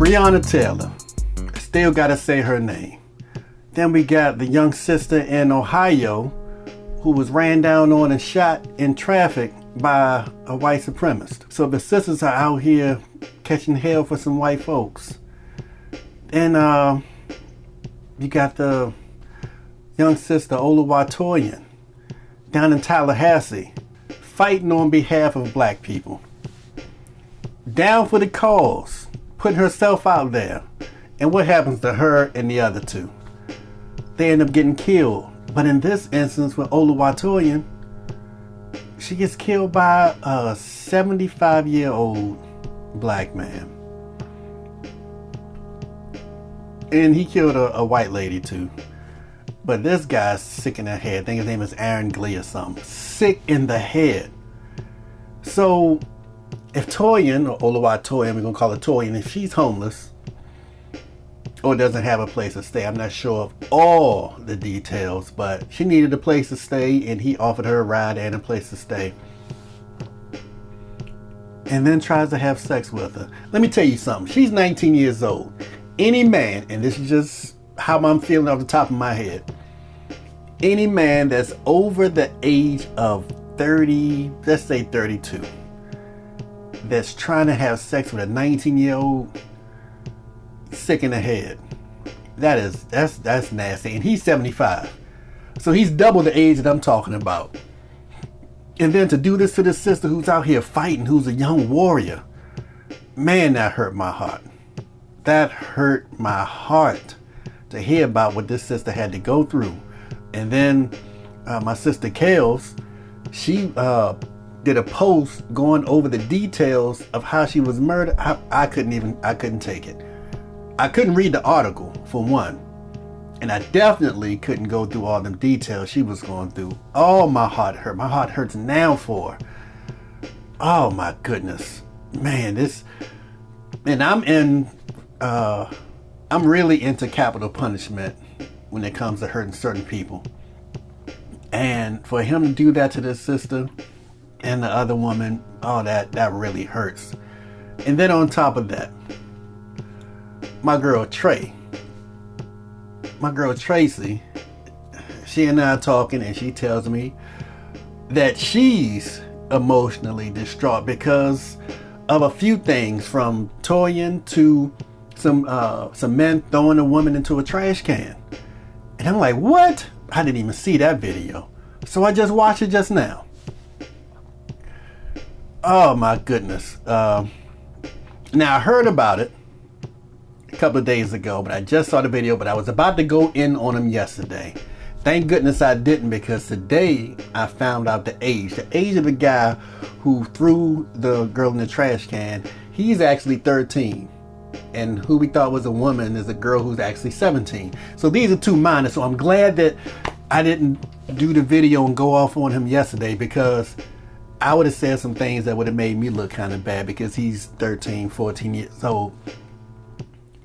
Breonna Taylor. Still gotta say her name. Then we got the young sister in Ohio who was ran down on and shot in traffic by a white supremacist. So the sisters are out here catching hell for some white folks. And you got the young sister Oluwatoyin down in Tallahassee fighting on behalf of black people. Down for the cause, putting herself out there. And what happens to her and the other two? They end up getting killed. But in this instance with Oluwatoyin, she gets killed by a 75-year-old black man. And he killed a white lady too. But this guy's sick in the head. I think his name is Aaron Glee or something. Sick in the head. So if Toyin, or Oluwatoyin, we're going to call her Toyin, if she's homeless or doesn't have a place to stay, I'm not sure of all the details, but she needed a place to stay and he offered her a ride and a place to stay. And then tries to have sex with her. Let me tell you something. She's 19 years old. Any man, and this is just how I'm feeling off the top of my head, any man that's over the age of 30, let's say 32, that's trying to have sex with a 19-year-old, sick in the head. That's nasty. And he's 75. So he's double the age that I'm talking about. And then to do this to this sister who's out here fighting, who's a young warrior, man, that hurt my heart. That hurt my heart to hear about what this sister had to go through. And then my sister Kales, she did a post going over the details of how she was murdered. I couldn't take it. I couldn't read the article, for one. And I definitely couldn't go through all them details she was going through. Oh, my heart hurt. My heart hurts now for her. Oh my goodness. Man, and I'm really into capital punishment when it comes to hurting certain people. And for him to do that to this sister and the other woman, oh, that really hurts. And then on top of that, my girl Tracy, she and I are talking, and she tells me that she's emotionally distraught because of a few things, from Toyin to some men throwing a woman into a trash can. And I'm like, what? I didn't even see that video. So I just watched it just now. Oh my goodness. Now I heard about it a couple of days ago, but I just saw the video, but I was about to go in on him yesterday. Thank goodness I didn't, because today I found out the age of the guy who threw the girl in the trash can. He's actually 13. And who we thought was a woman is a girl who's actually 17. So these are two minors. So I'm glad that I didn't do the video and go off on him yesterday, because I would have said some things that would have made me look kind of bad, because he's 13, 14 years old.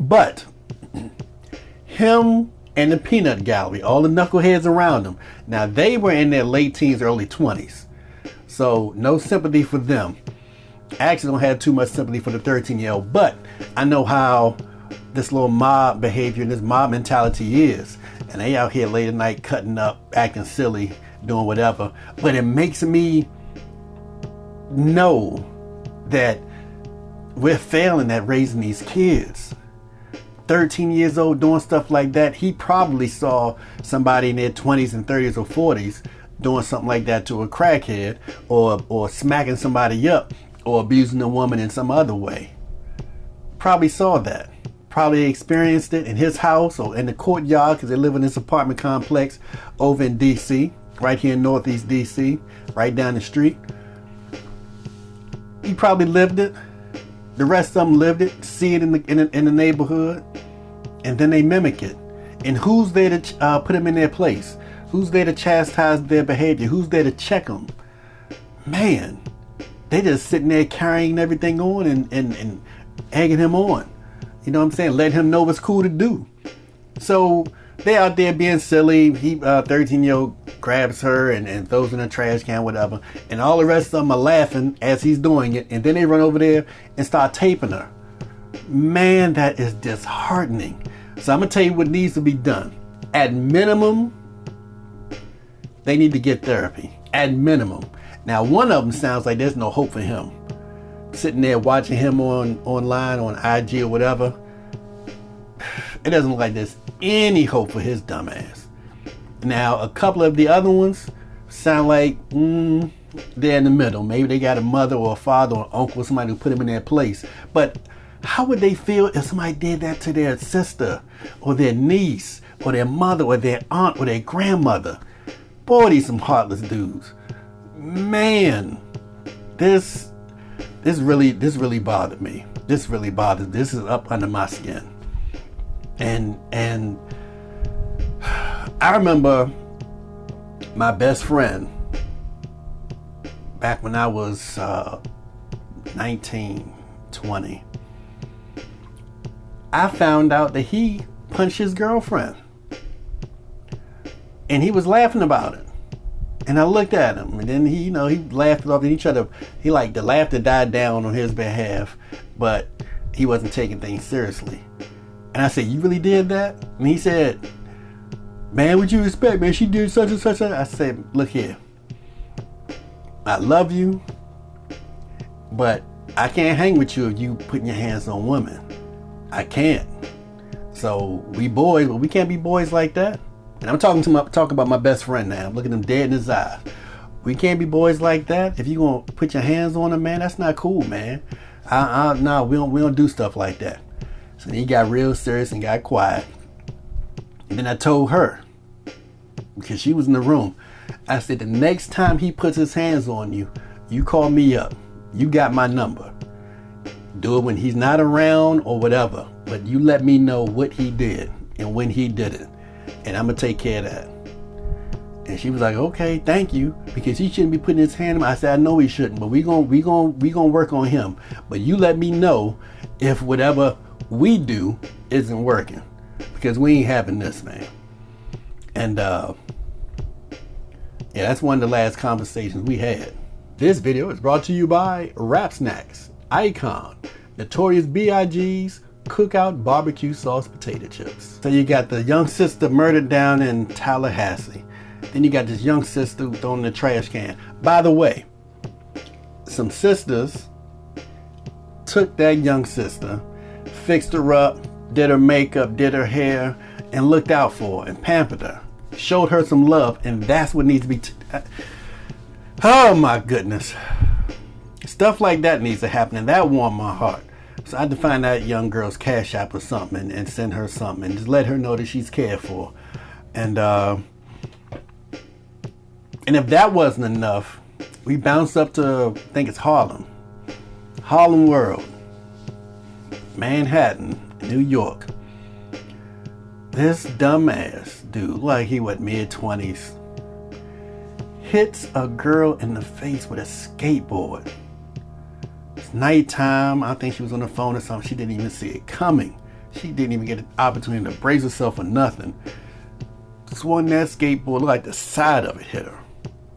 But him and the peanut gallery, all the knuckleheads around him, now they were in their late teens, early 20s. So no sympathy for them. I actually don't have too much sympathy for the 13-year-old, but I know how this little mob behavior and this mob mentality is. And they out here late at night cutting up, acting silly, doing whatever. But it makes me know that we're failing at raising these kids. 13 years old doing stuff like that. He probably saw somebody in their 20s and 30s or 40s doing something like that to a crackhead, or smacking somebody up, or abusing a woman in some other way. Probably saw that. Probably experienced it in his house or in the courtyard, because they live in this apartment complex over in DC, right here in Northeast DC, right down the street. He probably lived it. The rest of them lived it, see it in the neighborhood, and then they mimic it. And who's there to put them in their place? Who's there to chastise their behavior? Who's there to check them? Man, they just sitting there carrying everything on and egging him on. You know what I'm saying? Letting him know what's cool to do. So they out there being silly. He 13-year-old grabs her and throws in a trash can, whatever. And all the rest of them are laughing as he's doing it. And then they run over there and start taping her. Man, that is disheartening. So I'm gonna tell you what needs to be done. At minimum, they need to get therapy. At minimum. Now, one of them sounds like there's no hope for him. Sitting there watching him online on IG or whatever. It doesn't look like there's any hope for his dumb ass. Now, a couple of the other ones sound like they're in the middle. Maybe they got a mother or a father or uncle, somebody who put them in their place. But how would they feel if somebody did that to their sister or their niece or their mother or their aunt or their grandmother? Boy, these some heartless dudes. Man, this really bothered me. This really bothered. This is up under my skin. And I remember my best friend back when I was 19, 20. I found out that he punched his girlfriend. And he was laughing about it. And I looked at him, and then he laughed it off, and the laughter died down on his behalf, but he wasn't taking things seriously. And I said, "You really did that?" And he said, "Man, what you expect, man? She did such and such." I said, "Look here. I love you, but I can't hang with you if you putting your hands on women. I can't. So we boys, but we can't be boys like that." And I'm talking about my best friend now. I'm looking him dead in his eyes. We can't be boys like that. If you gonna put your hands on a man, that's not cool, man. No, we don't do stuff like that. So he got real serious and got quiet. And then I told her, because she was in the room, I said, the next time he puts his hands on you, you call me up. You got my number. Do it when he's not around or whatever. But you let me know what he did and when he did it. And I'm going to take care of that. And she was like, "Okay, thank you." Because he shouldn't be putting his hand on me. I said, "I know he shouldn't, but we gonna work on him. But you let me know if whatever we do isn't working. Because we ain't having this, man." And yeah, that's one of the last conversations we had. This video is brought to you by Rap Snacks, Icon, Notorious B.I.G.'s Cookout Barbecue Sauce Potato Chips. So you got the young sister murdered down in Tallahassee. Then you got this young sister who thrown in the trash can. By the way, some sisters took that young sister, fixed her up, did her makeup, did her hair, and looked out for her and pampered her. Showed her some love, and that's what needs to be... Oh my goodness. Stuff like that needs to happen, and that warmed my heart. So I had to find that young girl's Cash App or something and send her something and just let her know that she's cared for. And if that wasn't enough, we bounced up to, I think it's Harlem World, Manhattan, New York. This dumbass dude, like he was mid-20s, hits a girl in the face with a skateboard. It's nighttime. I think she was on the phone or something. She didn't even see it coming. She didn't even get an opportunity to brace herself or nothing. Swung that skateboard, like the side of it hit her.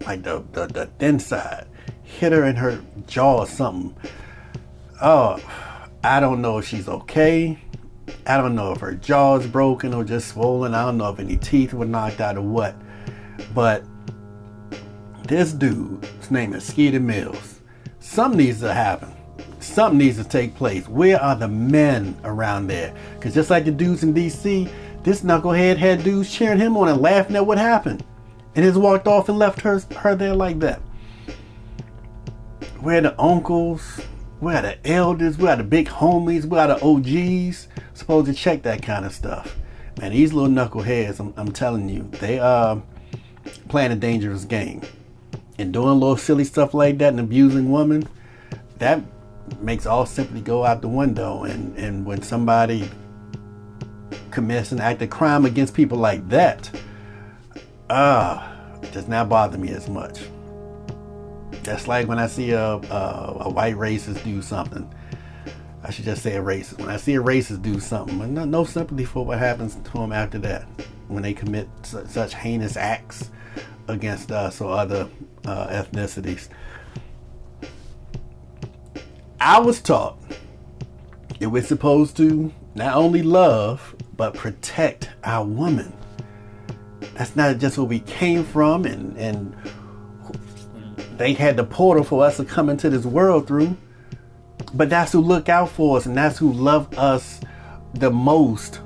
Like the thin side. Hit her in her jaw or something. Oh, I don't know if she's okay. I don't know if her jaw is broken or just swollen. I don't know if any teeth were knocked out or what. But this dude, his name is Skeeter Millz. Something needs to happen. Something needs to take place. Where are the men around there? Because just like the dudes in DC, this knucklehead had dudes cheering him on and laughing at what happened. And just walked off and left her there like that. Where are the uncles? Where are the elders? Where are the big homies? Where are the OGs? Supposed to check that kind of stuff. Man, these little knuckleheads, I'm telling you, they are playing a dangerous game. And doing little silly stuff like that and abusing women, that makes all sympathy go out the window. And when somebody commits an act of crime against people like that, it does not bother me as much. That's like when I see a white racist do something. I should just say a racist. When I see a racist do something, no sympathy for what happens to them after that. When they commit such heinous acts against us or other ethnicities. I was taught And we're supposed to not only love, but protect our woman. That's not just where we came from, and they had the portal for us to come into this world through. But that's who look out for us, and that's who love us the most.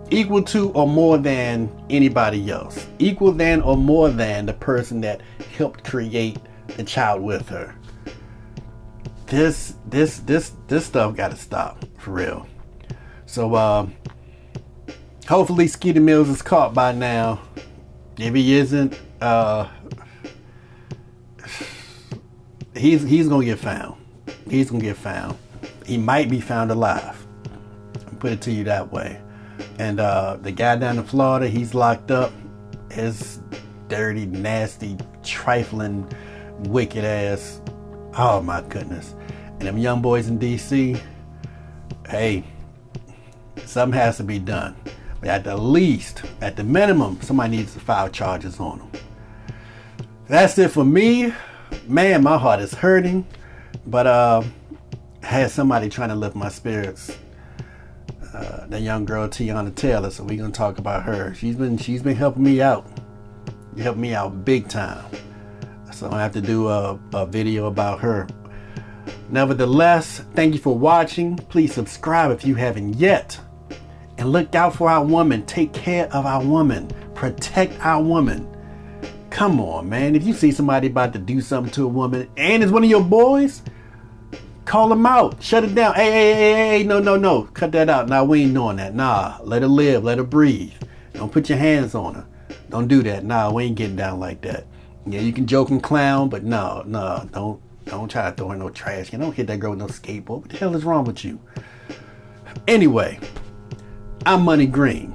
Equal to or more than anybody else. Equal than or more than the person that helped create the child with her. This stuff gotta stop, for real. So hopefully Skeeter Millz is caught by now. If he isn't, he's gonna get found. He's gonna get found. He might be found alive. I'll put it to you that way. And the guy down in Florida, he's locked up. His dirty, nasty, trifling, wicked ass. Oh my goodness. And them young boys in DC, hey, something has to be done. But at the least, at the minimum, somebody needs to file charges on them. That's it for me. Man, my heart is hurting. But I had somebody trying to lift my spirits. That young girl Tiana Taylor, so we're gonna talk about her. She's been helping me out. You helped me out big time. So I have to do a video about her. Nevertheless, thank you for watching. Please subscribe if you haven't yet. And look out for our woman. Take care of our woman. Protect our woman. Come on, man. If you see somebody about to do something to a woman and it's one of your boys, call them out. Shut it down. Hey, no. Cut that out. Nah, we ain't doing that. Nah, let her live. Let her breathe. Don't put your hands on her. Don't do that. Nah, we ain't getting down like that. Yeah, you can joke and clown, but no, don't try to throw in no trash. You don't hit that girl with no skateboard. What the hell is wrong with you? Anyway, I'm Money Green.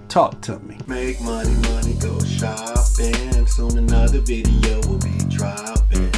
Talk to me. Make money, go shopping. Soon another video will be dropping.